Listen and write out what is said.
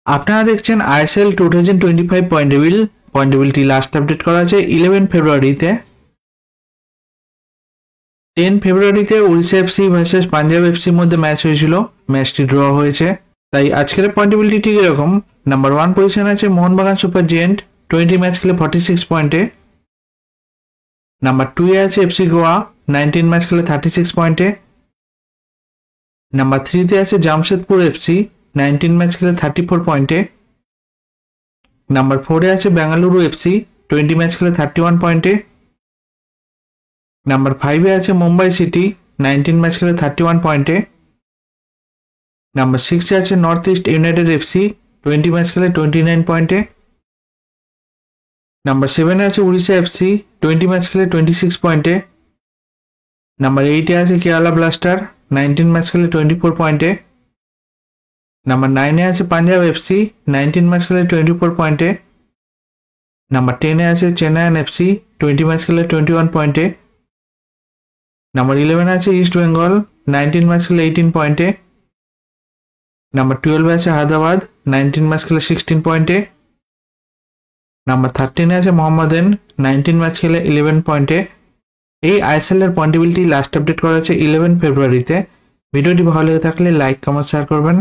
আপনারা দেখছেন ISL 2025 point table. Point টেবিলটি লাস্ট আপডেট করা আছে 11 ফেব্রুয়ারিতে। 10 ফেব্রুয়ারিতে উড়িষ্যা এফসি ভার্সেস পাঞ্জাব এফসির মধ্যে ম্যাচ হয়েছিল, ম্যাচটি ড্র হয়েছে। তাই আজকের পয়েন্ট টেবিলটি ঠিক এরকম। নাম্বার 1 পজিশন আছে মোহনবাগান সুপার জায়েন্ট, 20 ম্যাচ খেলে 46 পয়েন্টে। নাম্বার 2 এ আছে এফসি গোয়া, 19 ম্যাচ খেলে 36 পয়েন্টে। নাম্বার 3 তে আছে জামশেদপুর এফসি, 19 ম্যাচ খেলে 34 পয়েন্টে। নাম্বার 4 এ আছে বেঙ্গালুরু এফসি, 20 ম্যাচ খেলে 31 পয়েন্টে। নাম্বার 5 এ আছে মুম্বাই সিটি, 19 ম্যাচ খেলে 31 পয়েন্টে। নাম্বার 6 এ আছে north east United FC, 20 match খেলে 29 পয়েন্টে। নাম্বার 7 এ আছে উড়িষ্যা এফসি, 20 ম্যাচ খেলে 26 পয়েন্টে। নাম্বার 8 এ আছে কেরালা ব্লাস্টার, 19 ম্যাচ খেলে 24 পয়েন্টে। নাম্বার 9 এ আছে পাঞ্জাব এফসি, 19 ম্যাচ খেলে 24 পয়েন্টে। নাম্বার 10 এ আছে চেন্নাইয়ান এফসি, 20 ম্যাচ খেলে 21 পয়েন্টে। নাম্বার 11 আছে ইস্ট বেঙ্গল, 19 ম্যাচ খেলে 18 পয়েন্টে। নাম্বার 12 আছে হায়দ্রাবাদ, 19 ম্যাচ খেলে 16 পয়েন্টে। নাম্বার 13 আছে মোহাম্মদান, 19 ম্যাচ খেলে 11 পয়েন্টে। এই আইএসএল এর পয়েন্ট টেবিলটি লাস্ট আপডেট করা আছে 11 ফেব্রুয়ারিতে। ভিডিওটি ভালো লেগে থাকলে লাইক, কমেন্ট, শেয়ার করবেন।